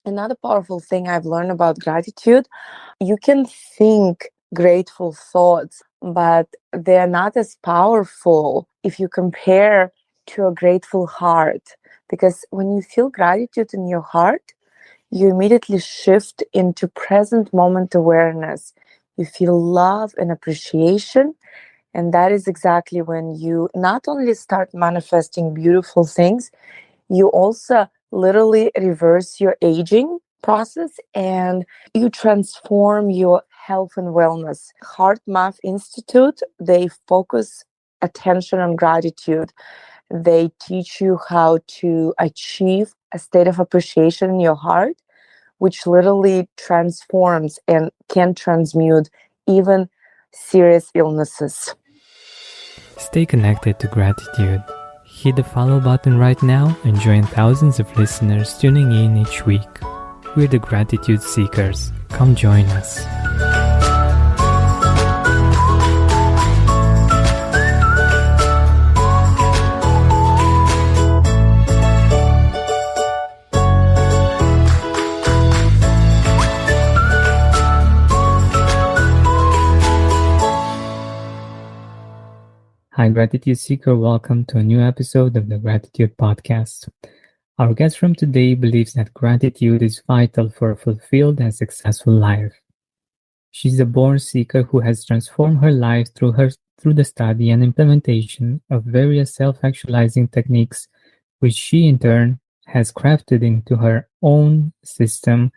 Another powerful thing I've learned about gratitude, you can think grateful thoughts, but they're not as powerful if you compare to a grateful heart. Because when you feel gratitude in your heart, you immediately shift into present moment awareness. You feel love and appreciation. And that is exactly when you not only start manifesting beautiful things, you also literally reverse your aging process and you transform your health and wellness. Heart Math Institute, they focus attention on gratitude. They teach you how to achieve a state of appreciation in your heart, which literally transforms and can transmute even serious illnesses. Stay connected to gratitude. Hit the follow button right now and join thousands of listeners tuning in each week. We're the Gratitude Seekers. Come join us. Hi, Gratitude Seeker. Welcome to a new episode of the Gratitude Podcast. Our guest from today believes that gratitude is vital for a fulfilled and successful life. She's a born seeker who has transformed her life through the study and implementation of various self-actualizing techniques, which she in turn has crafted into her own system,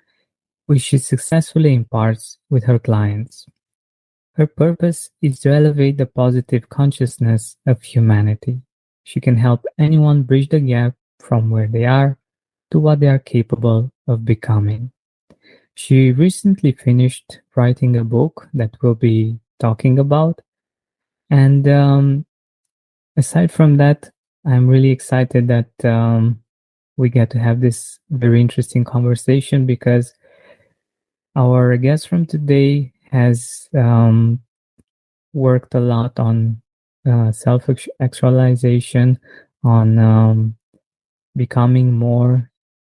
which she successfully imparts with her clients. Her purpose is to elevate the positive consciousness of humanity. She can help anyone bridge the gap from where they are to what they are capable of becoming. She recently finished writing a book that we'll be talking about. And aside from that, I'm really excited that we get to have this very interesting conversation because our guest from today has worked a lot on self-actualization, on becoming more.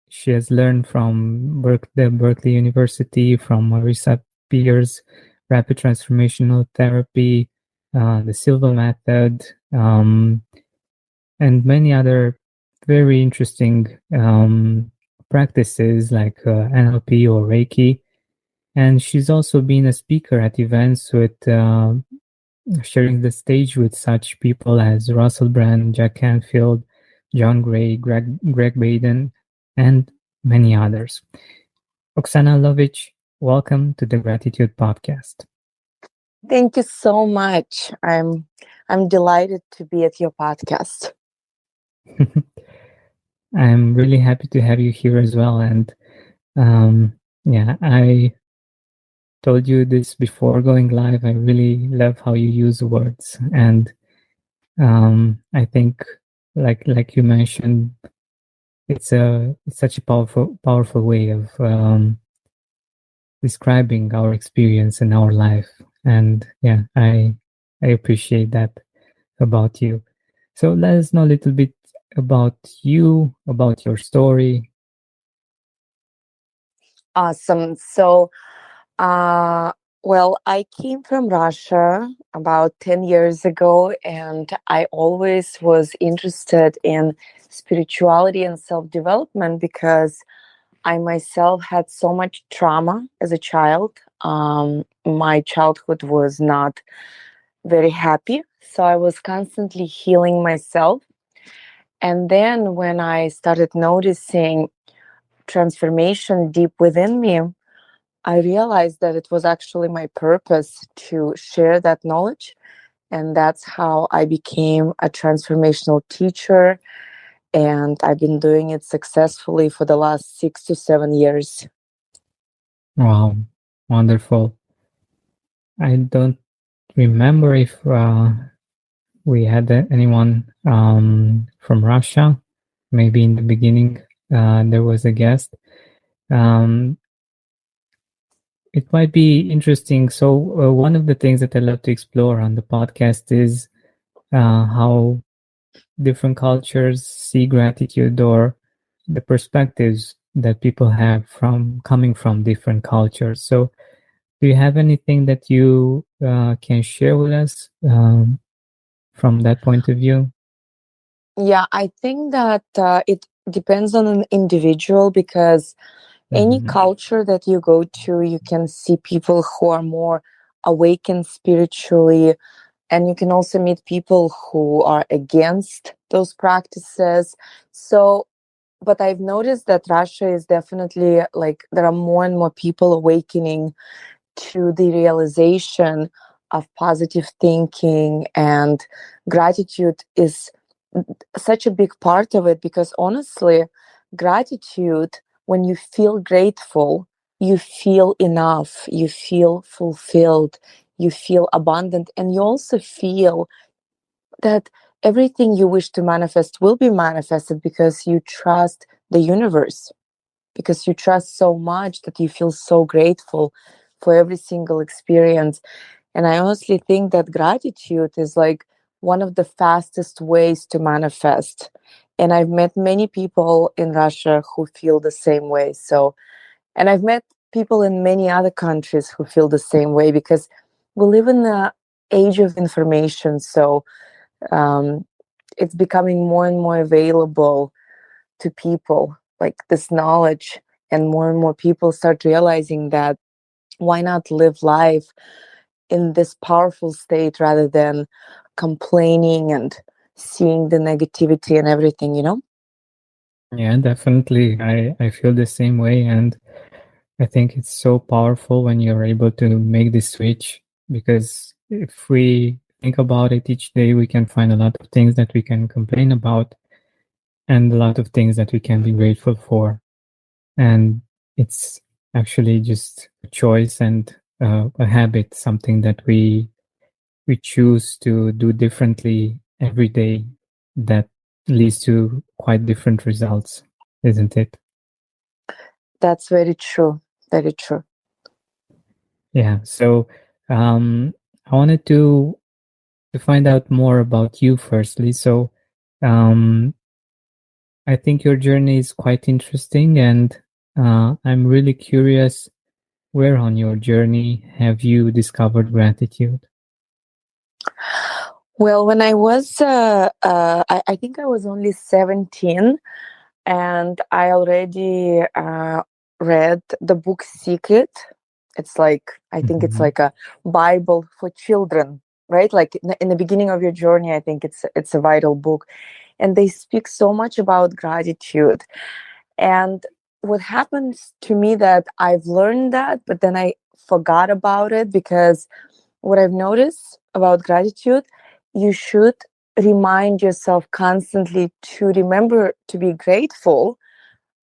She has learned from the Berkeley University, from Marisa Peer's rapid transformational therapy, the Silva method, and many other very interesting practices like NLP or Reiki. And she's also been a speaker at events with sharing the stage with such people as Russell Brand, Jack Canfield, John Gray, Gregg Braden, and many others. Oxana Lovich, welcome to the Gratitude Podcast. Thank you so much. I'm delighted to be at your podcast. I'm really happy to have you here as well. And I told you this before going live. I really love how you use words, and I think, like you mentioned, it's such a powerful way of describing our experience in our life. And yeah, I appreciate that about you. So let us know a little bit about you, about your story. Awesome. So, well, I came from Russia about 10 years ago, and I always was interested in spirituality and self-development because I myself had so much trauma as a child. My childhood was not very happy, so I was constantly healing myself. And then when I started noticing transformation deep within me, I realized that it was actually my purpose to share that knowledge. And that's how I became a transformational teacher. And I've been doing it successfully for the last 6 to 7 years. Wow, wonderful. I don't remember if we had anyone from Russia. Maybe in the beginning there was a guest. It might be interesting. So one of the things that I love to explore on the podcast is how different cultures see gratitude, or the perspectives that people have from coming from different cultures. So, do you have anything that you can share with us from that point of view? Yeah, I think that it depends on an individual, because any Hmm. culture that you go to, you can see people who are more awakened spiritually, and you can also meet people who are against those practices. So, but I've noticed that Russia is definitely like there are more and more people awakening to the realization of positive thinking, and gratitude is such a big part of it, because honestly, gratitude, when you feel grateful, you feel enough, you feel fulfilled, you feel abundant, and you also feel that everything you wish to manifest will be manifested, because you trust the universe, because you trust so much that you feel so grateful for every single experience. And I honestly think that gratitude is like one of the fastest ways to manifest. And I've met many people in Russia who feel the same way. So, and I've met people in many other countries who feel the same way, because we live in the age of information. So um, it's becoming more and more available to people, like this knowledge. And more people start realizing that why not live life in this powerful state rather than complaining and seeing the negativity and everything, you know? Yeah, definitely. I feel the same way. And I think it's so powerful when you're able to make this switch, because if we think about it each day, we can find a lot of things that we can complain about and a lot of things that we can be grateful for. And it's actually just a choice and a habit, something that we choose to do differently every day that leads to quite different results, isn't it? That's very true. Very true. Yeah. So I wanted to find out more about you firstly. So um, I think your journey is quite interesting, and I'm really curious, where on your journey have you discovered gratitude? Well, when I was, I think I was only 17, and I already read the book Secret. It's like, I think it's Mhm. like a Bible for children, right? Like in the beginning of your journey, I think it's a vital book, and they speak so much about gratitude. And what happens to me that I've learned that, but then I forgot about it, because what I've noticed about gratitude, you should remind yourself constantly to remember to be grateful.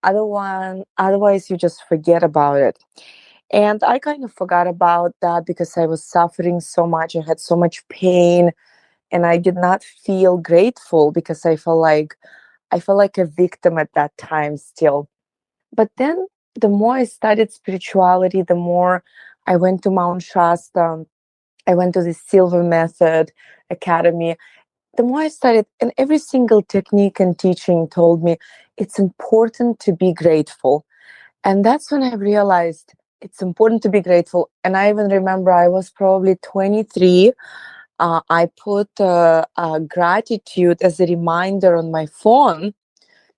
Otherwise you just forget about it. And I kind of forgot about that because I was suffering so much. I had so much pain, and I did not feel grateful because I felt like a victim at that time still. But then the more I studied spirituality, the more I went to Mount Shasta, I went to the Silva Method Academy. The more I studied, and every single technique and teaching told me it's important to be grateful. And that's when I realized it's important to be grateful. And I even remember I was probably 23. I put gratitude as a reminder on my phone.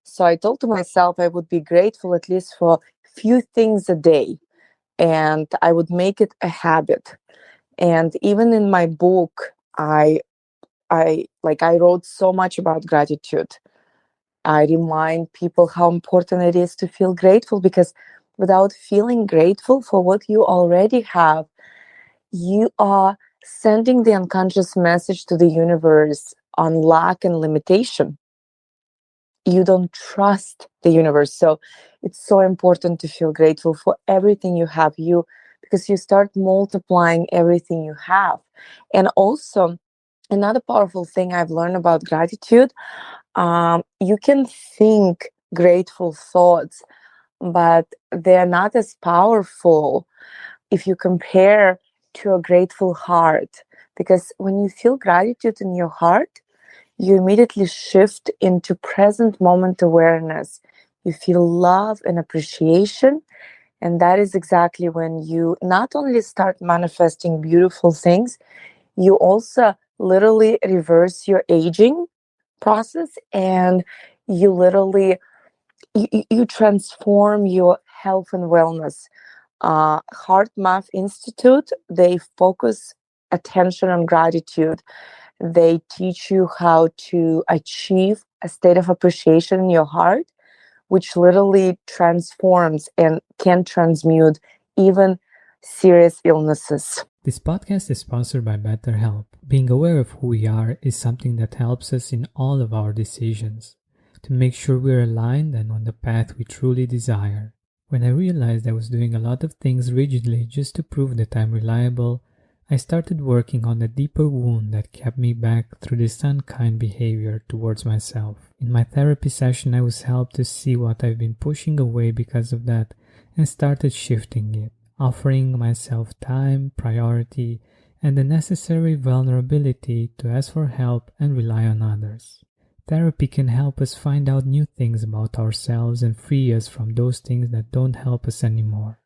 So I told to myself I would be grateful at least for few things a day, and I would make it a habit. And even in my book, I wrote so much about gratitude. I remind people how important it is to feel grateful, because without feeling grateful for what you already have, you are sending the unconscious message to the universe on lack and limitation. You don't trust the universe. So it's so important to feel grateful for everything you have, because you start multiplying everything you have. And also, another powerful thing I've learned about gratitude, you can think grateful thoughts, but they're not as powerful if you compare to a grateful heart. Because when you feel gratitude in your heart, you immediately shift into present moment awareness. you feel love and appreciation. And that is exactly when you not only start manifesting beautiful things, you also literally reverse your aging process, and you literally you transform your health and wellness. Heart Math Institute, they focus attention on gratitude. They teach you how to achieve a state of appreciation in your heart, which literally transforms and can transmute even serious illnesses. This podcast is sponsored by BetterHelp. Being aware of who we are is something that helps us in all of our decisions to make sure we're aligned and on the path we truly desire. When I realized I was doing a lot of things rigidly just to prove that I'm reliable, I started working on the deeper wound that kept me back through this unkind behavior towards myself. In my therapy session, I was helped to see what I've been pushing away because of that and started shifting it, offering myself time, priority, and the necessary vulnerability to ask for help and rely on others. Therapy can help us find out new things about ourselves and free us from those things that don't help us anymore.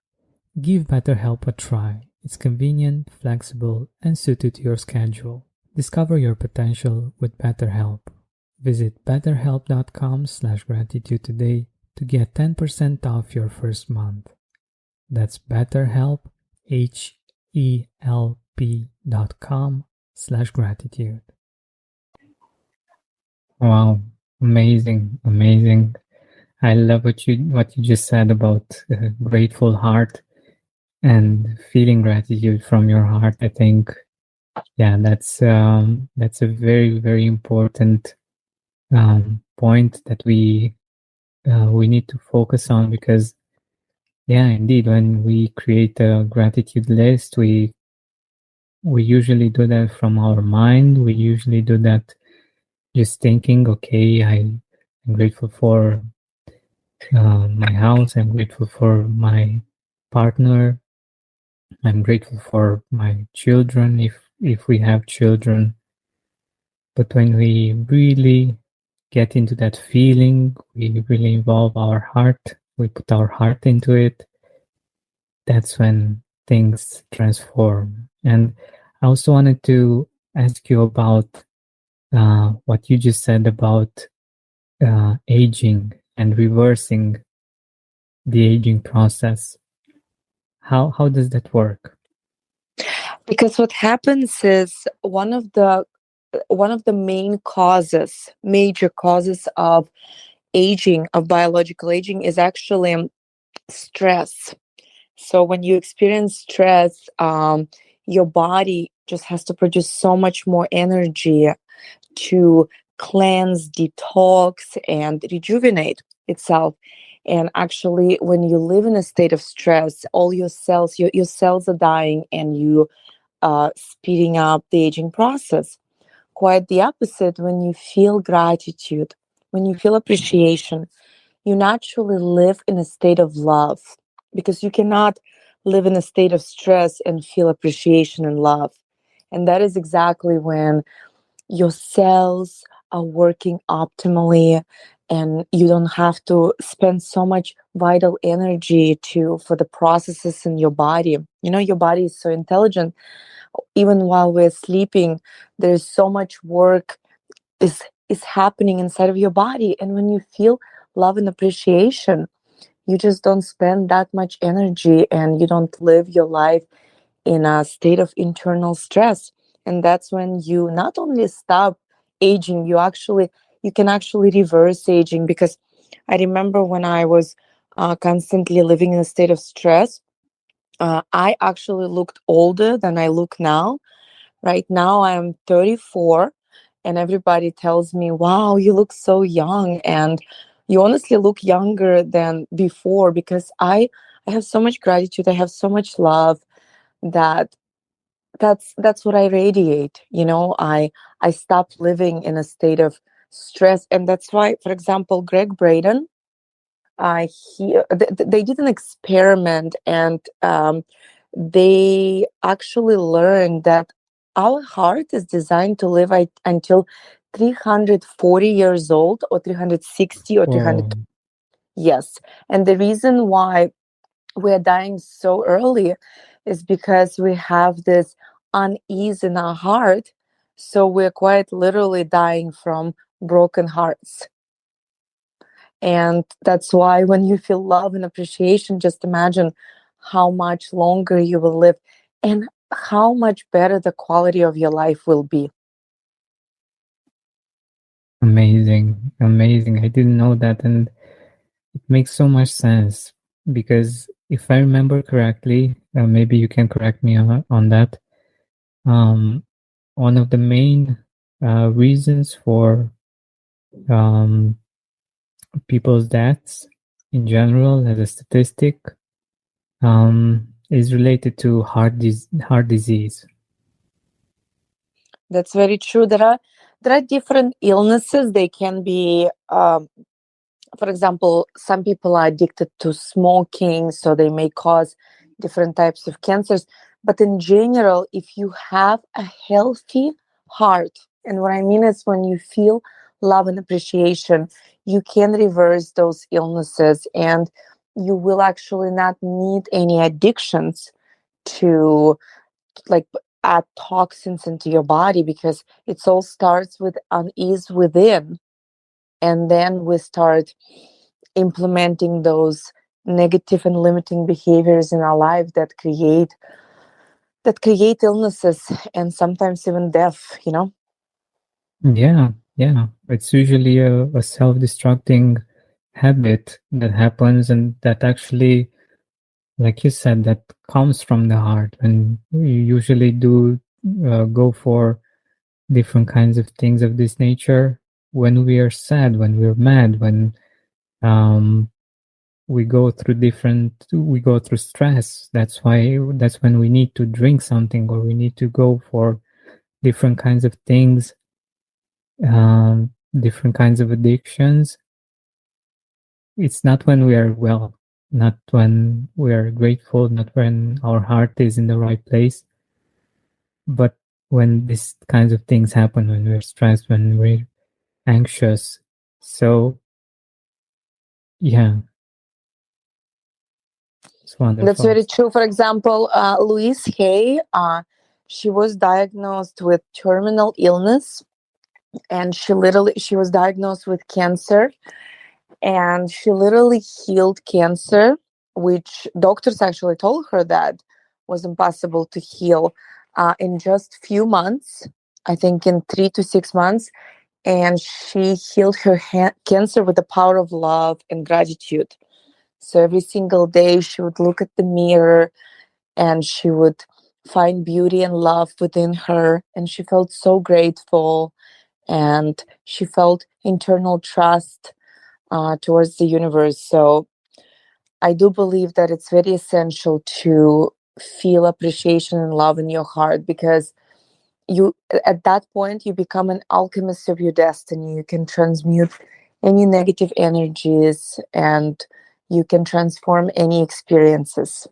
Give BetterHelp a try. It's convenient, flexible, and suited to your schedule. Discover your potential with BetterHelp. Visit betterhelp.com/gratitude today to get 10% off your first month. That's BetterHelp, HELP.com/gratitude. Wow, amazing, amazing. I love what you just said about grateful heart and feeling gratitude from your heart. I think, yeah, that's a very, very important point that we need to focus on, because yeah, indeed, when we create a gratitude list, we usually do that from our mind. We usually do that just thinking, okay, I'm grateful for my house. I'm grateful for my partner. I'm grateful for my children, if we have children. But when we really get into that feeling, we really involve our heart, we put our heart into it, that's when things transform. And I also wanted to ask you about what you just said about aging and reversing the aging process. How does that work? Because what happens is one of the major causes of aging, of biological aging, is actually stress. So when you experience stress, your body just has to produce so much more energy to cleanse, detox, and rejuvenate itself. And actually, when you live in a state of stress, all your cells are dying, and you speeding up the aging process. Quite the opposite when you feel gratitude, when you feel appreciation, you naturally live in a state of love, because you cannot live in a state of stress and feel appreciation and love. And that is exactly when your cells are working optimally, and you don't have to spend so much vital energy to for the processes in your body. You know, your body is so intelligent. Even while we're sleeping, there's so much work is happening inside of your body. And when you feel love and appreciation, you just don't spend that much energy, and you don't live your life in a state of internal stress. And that's when you not only stop aging, you can actually reverse aging. Because I remember when I was constantly living in a state of stress, I actually looked older than I look now. Right now I'm 34, and everybody tells me, wow, you look so young. And you honestly look younger than before, because I have so much gratitude, I have so much love, that that's what I radiate. You know, I stopped living in a state of stress. And that's why, for example, Gregg Braden, they did an experiment, and they actually learned that our heart is designed to live until 340 years old, or 360, or Whoa, 300. Yes. And the reason why we're dying so early is because we have this unease in our heart. So we're quite literally dying from broken hearts. And that's why when you feel love and appreciation, just imagine how much longer you will live and how much better the quality of your life will be. Amazing, amazing. I didn't know that, and it makes so much sense because if I remember correctly, maybe you can correct me on that. Um, One of the main reasons for um, people's deaths in general, as a statistic, is related to heart disease. That's very true. There are different illnesses. They can be for example, some people are addicted to smoking, so they may cause different types of cancers. But in general, if you have a healthy heart, and what I mean is when you feel love and appreciation, you can reverse those illnesses and you will actually not need any addictions to like add toxins into your body because it all starts with unease within, and then we start implementing those negative and limiting behaviors in our life that create illnesses and sometimes even death. Yeah, yeah. It's usually a self-destructing habit that happens, and that actually, like you said, that comes from the heart. And we usually do go for different kinds of things of this nature when we are sad, when we're mad, when um, we go through stress. That's when we need to drink something, or we need to go for different kinds of things, different kinds of addictions. It's not when we are well, not when we are grateful, not when our heart is in the right place, but when these kinds of things happen, when we're stressed, when we're anxious. So, yeah, it's That's wonderful. very true. For example, Louise Hay, she was diagnosed with terminal illness, and she was diagnosed with cancer, and she literally healed cancer, which doctors actually told her that was impossible to heal, in just few months. I think in 3 to 6 months, and she healed her cancer with the power of love and gratitude. So every single day she would look at the mirror and she would find beauty and love within her, and she felt so grateful, and she felt internal trust towards the universe. So I do believe that it's very essential to feel appreciation and love in your heart, because you at that point you become an alchemist of your destiny. You can transmute any negative energies and you can transform any experiences.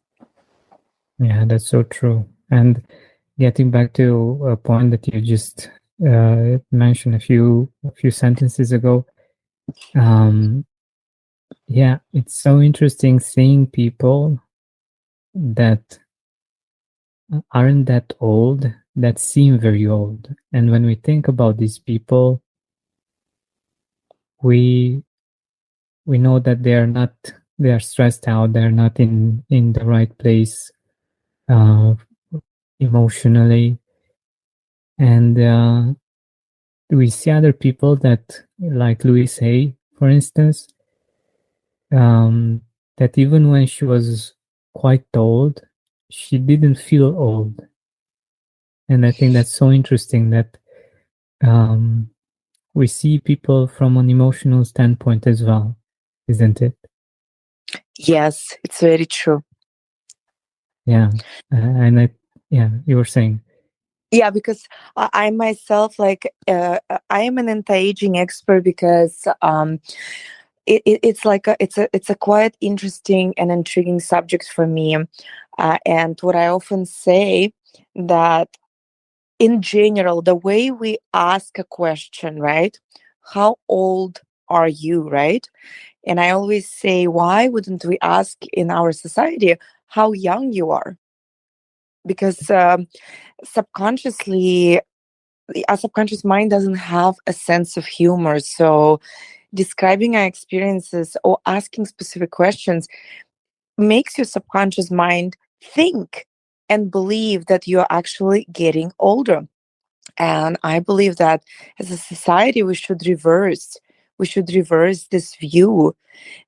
Yeah, that's so true. And getting back to a point that you just mentioned a few sentences ago, um, yeah, it's so interesting seeing people that aren't that old that seem very old. And when we think about these people, we we know that they are stressed out, they're not in the right place uh, emotionally, and we see other people that, like Louise Hay, for instance, um, that even when she was quite old, she didn't feel old. And I think that's so interesting that um, we see people from an emotional standpoint as well, isn't it? Yes, it's very true. Yeah. And yeah, you were saying, Yeah, because I myself, I am an anti-aging expert, because it's like it's a quite interesting and intriguing subject for me, and what I often say, that in general, the way we ask a question, right? How old are you, right? And I always say, why wouldn't we ask in our society how young you are? Because subconsciously, our subconscious mind doesn't have a sense of humor. So describing our experiences or asking specific questions makes your subconscious mind think and believe that you're actually getting older. And I believe that as a society, we should reverse this view,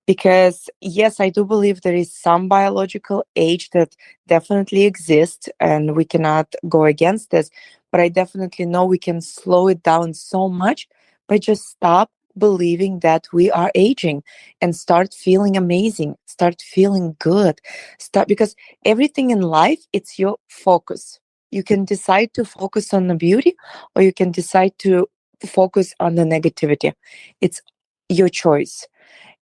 because yes, I do believe there is some biological age that definitely exists and we cannot go against this, but I definitely know we can slow it down so much by just stop believing that we are aging and start feeling amazing, start feeling good, start, because everything in life, it's your focus. You can decide to focus on the beauty, or you can decide to focus on the negativity. It's your choice.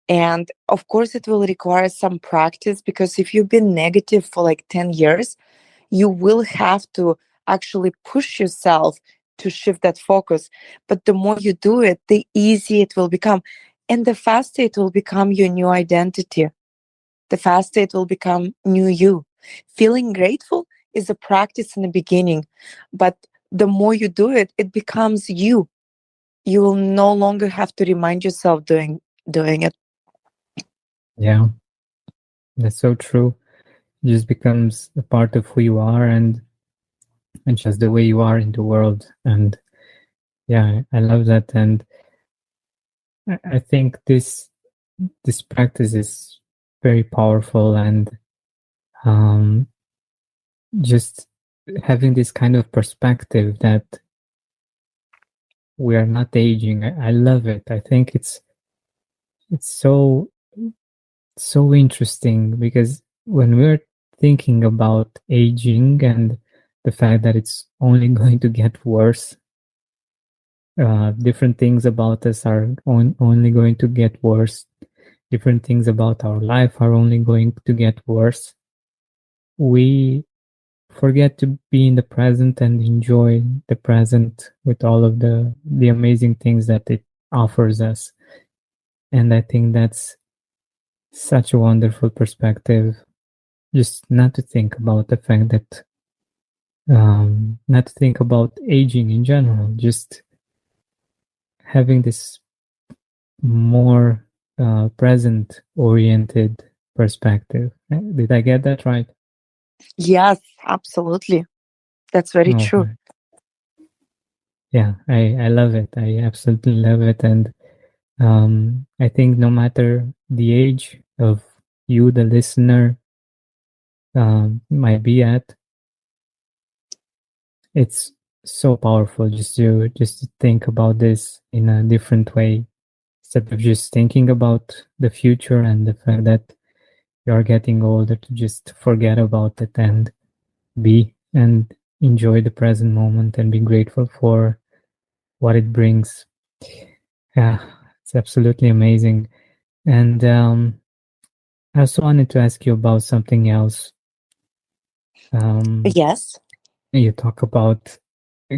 And of course, it will require some practice, because if you've been negative for like 10 years, you will have to actually push yourself to shift that focus. But the more you do it, the easier it will become. And the faster it will become your new identity, the faster it will become new you. Feeling grateful is a practice in the beginning, but the more you do it, it becomes you. You will no longer have to remind yourself doing it. Yeah, that's so true. It just becomes a part of who you are, and just the way you are in the world. And yeah, I love that. And I think this practice is very powerful, and um, just having this kind of perspective that we are not aging. I love it. I think it's so interesting, because when we're thinking about aging and the fact that it's only going to get worse, different things about us are only going to get worse. Different things about our life are only going to get worse. We forget to be in the present and enjoy the present with all of the amazing things that it offers us. And I think that's such a wonderful perspective, just not to think about the fact that not to think about aging in general, just having this more present oriented perspective. Did I get that right? Yes, absolutely. That's very true. Okay. Yeah, I love it. I absolutely love it. And I think no matter the age of you, the listener, might be at, it's so powerful just to think about this in a different way, instead of just thinking about the future and the fact that you're getting older, to just forget about it and be and enjoy the present moment and be grateful for what it brings. Yeah, it's absolutely amazing. And I also wanted to ask you about something else. Um, Yes. you talk about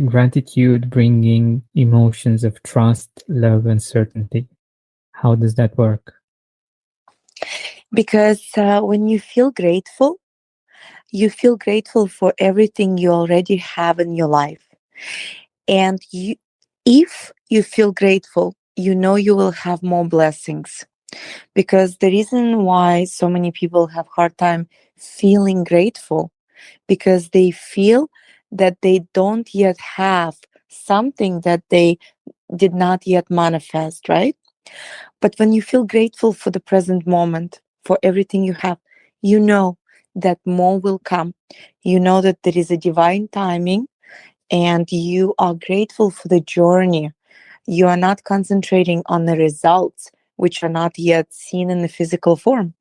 gratitude bringing emotions of trust, love, and certainty. How does that work? Because when you feel grateful for everything you already have in your life. And if you feel grateful, you know you will have more blessings. Because the reason why so many people have hard time feeling grateful, because they feel that they don't yet have something that they did not yet manifest, right? But when you feel grateful for the present moment, for everything you have, you know that more will come. You know that there is a divine timing, and you are grateful for the journey. You are not concentrating on the results, which are not yet seen in the physical form.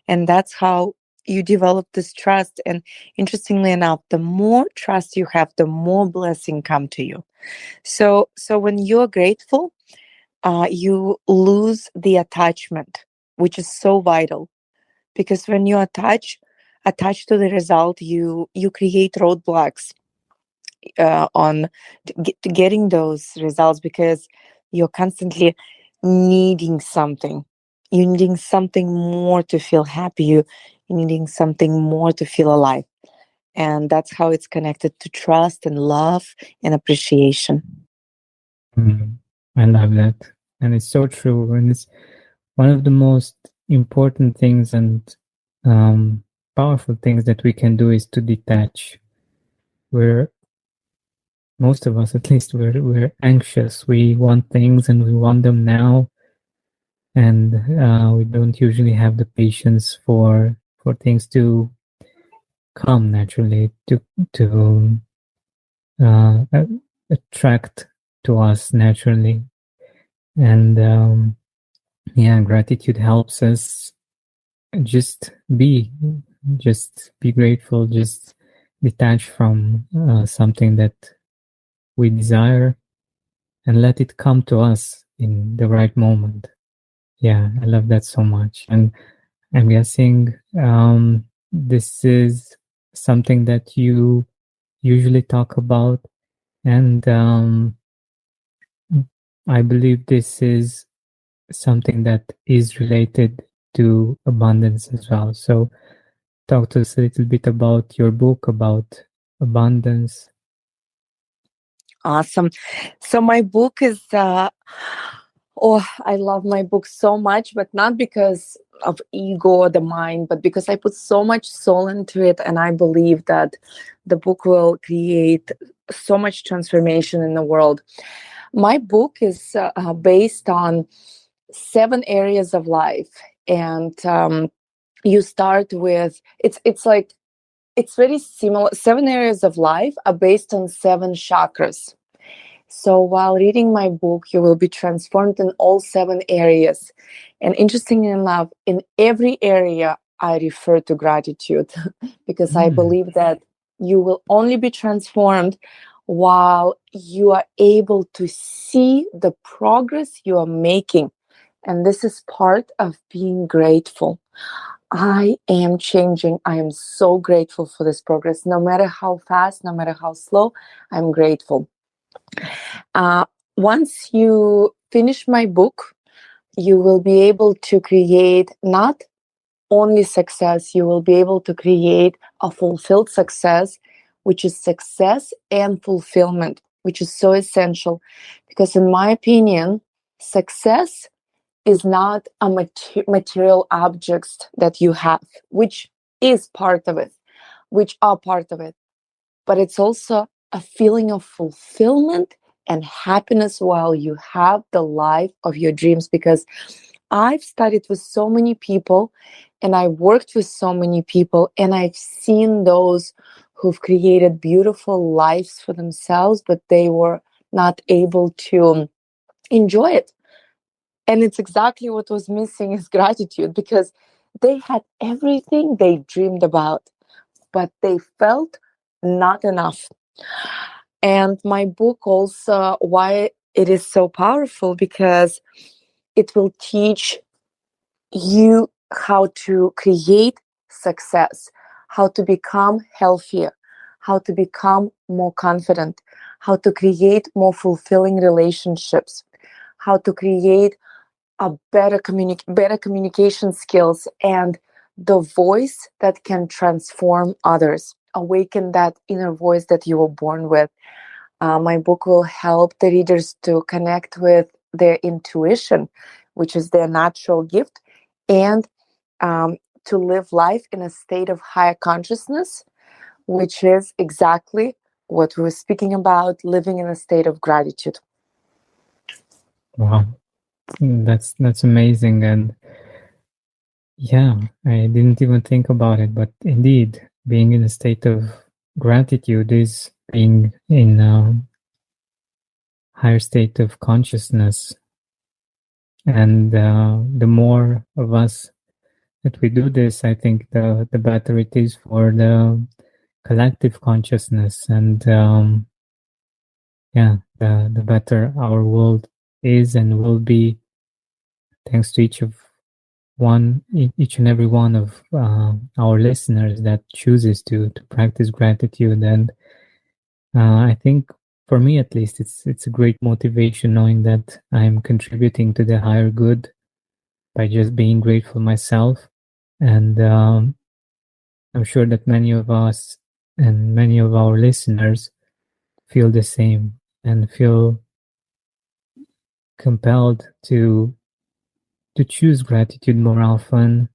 And that's how you develop this trust. And interestingly enough, the more trust you have, the more blessing come to you. So when you're grateful, you lose the attachment, which is so vital. Because when you attached to the result, you create roadblocks on to getting those results, because you're constantly needing something. You're needing something more to feel happy. You're needing something more to feel alive. And that's how it's connected to trust and love and appreciation. Mm, I love that. And it's so true. And it's one of the most important things and um, powerful things that we can do is to detach. We're most of us, at least, we're anxious. We want things and we want them now, and we don't usually have the patience for things to come naturally to uh, attract to us naturally. And yeah, gratitude helps us just be just be grateful, just detach from something that we desire and let it come to us in the right moment. Yeah, I love that so much. And I'm guessing this is something that you usually talk about. And I believe this is something that is related to abundance as well. So, talk to us a little bit about your book, about abundance. Awesome. So my book is oh, I love my book so much, but not because of ego or the mind, but because I put so much soul into it, and I believe that the book will create so much transformation in the world. My book is based on 7 areas of life, and you start with it's like it's very similar. 7 areas of life are based on 7 chakras. So while reading my book, you will be transformed in all 7 areas. And interestingly enough, in every area, I refer to gratitude because I Mm, believe that you will only be transformed while you are able to see the progress you are making. And this is part of being grateful. I am changing. I am so grateful for this progress. No matter how fast, no matter how slow, I'm grateful. Uh, Once you finish my book, you will be able to create not only success, you will be able to create a fulfilled success, which is success and fulfillment, which is so essential. Because, in my opinion, success is not a material objects that you have, which is part of it, which are part of it, but it's also a feeling of fulfillment and happiness while you have the life of your dreams. Because I've studied with so many people and I worked with so many people, and I've seen those who've created beautiful lives for themselves, but they were not able to enjoy it. And it's exactly what was missing is gratitude, because they had everything they dreamed about, but they felt not enough. And my book also, why it is so powerful, because it will teach you how to create success, how to become healthier, how to become more confident, how to create more fulfilling relationships, how to create a better communication skills, and the voice that can transform others, awaken that inner voice that you were born with. My book will help the readers to connect with their intuition, which is their natural gift, and to live life in a state of higher consciousness, which is exactly what we were speaking about, living in a state of gratitude. wow, that's amazing. And yeah, I didn't even think about it, but indeed, being in a state of gratitude is being in a higher state of consciousness. And the more of us that we do this, I think the better it is for the collective consciousness. And yeah, the better our world is and will be, thanks to each and every one of our listeners that chooses to practice gratitude. And I think for me at least, it's a great motivation knowing that I'm contributing to the higher good by just being grateful myself. And I'm sure that many of us and many of our listeners feel the same and feel compelled to choose gratitude more often,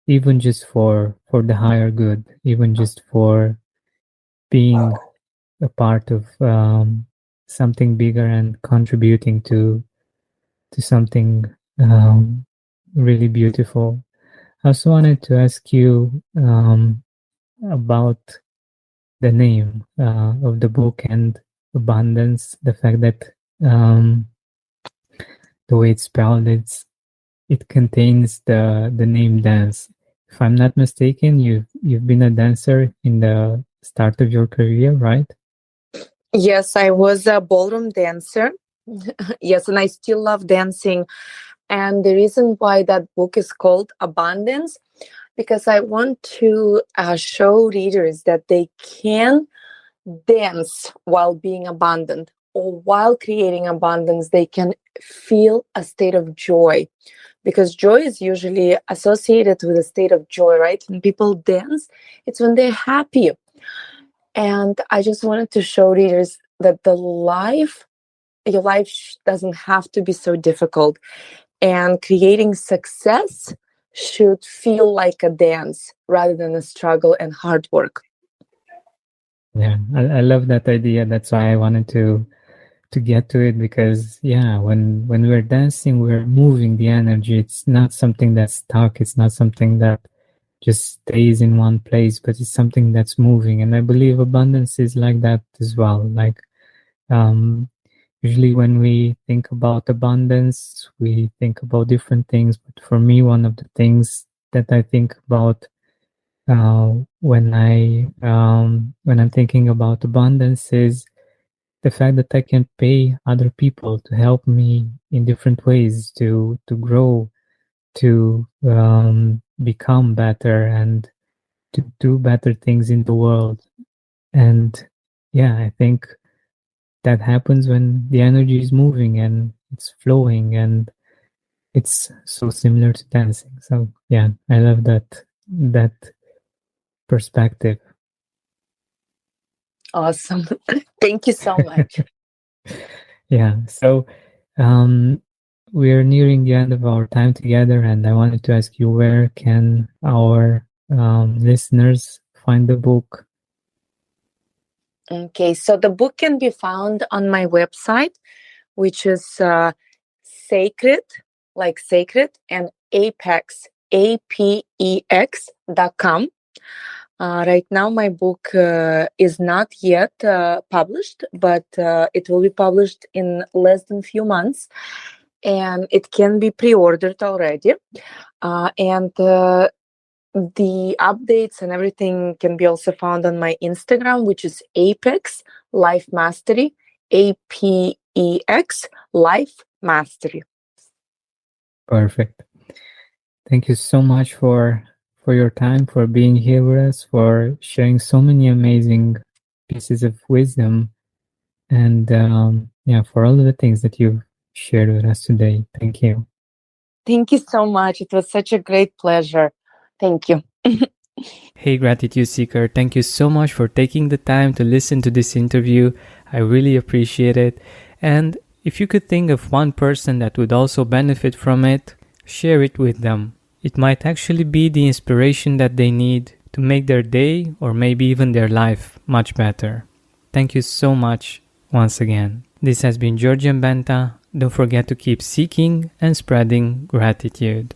even just for the higher good, even just for being a part of something bigger and contributing to something really beautiful. I also wanted to ask you about the name of the book and abundance. The fact that um, the way it's spelled, it contains the name dance. If I'm not mistaken, you've been a dancer in the start of your career, right? Yes, I was a ballroom dancer. Yes, and I still love dancing. And the reason why that book is called Abundance, because I want to show readers that they can dance while being abundant, or while creating abundance, they can feel a state of joy. Because joy is usually associated with a state of joy, right? When people dance, it's when they're happy. And I just wanted to show readers that your life doesn't have to be so difficult. And creating success should feel like a dance rather than a struggle and hard work. Yeah, I love that idea. That's why I wanted to get to it, because yeah, when we're dancing, we're moving the energy. It's not something that's stuck. It's not something that just stays in one place, but it's something that's moving. And I believe abundance is like that as well. Like um, usually when we think about abundance, we think about different things. But for me, one of the things that I think about when I'm thinking about abundance is the fact that I can pay other people to help me in different ways to grow, to become better, and to do better things in the world. And yeah, I think that happens when the energy is moving and it's flowing, and it's so similar to dancing. So yeah, I love that perspective. Awesome. Thank you so much. Yeah. So we're nearing the end of our time together, and I wanted to ask you, where can our listeners find the book? Okay, so the book can be found on my website, which is sacred, like sacred, and apex, apex.com. Right now, my book is not yet published, but it will be published in less than few months, and it can be pre-ordered already. And the updates and everything can be also found on my Instagram, which is Apex Life Mastery, APEX Life Mastery. Perfect. Thank you so much for your time, for being here with us, for sharing so many amazing pieces of wisdom, and yeah, for all of the things that you've shared with us today. Thank you. Thank you so much. It was such a great pleasure. Thank you. Hey, Gratitude Seeker, thank you so much for taking the time to listen to this interview. I really appreciate it. And if you could think of one person that would also benefit from it, share it with them. It might actually be the inspiration that they need to make their day, or maybe even their life, much better. Thank you so much once again. This has been Georgian Benta. Don't forget to keep seeking and spreading gratitude.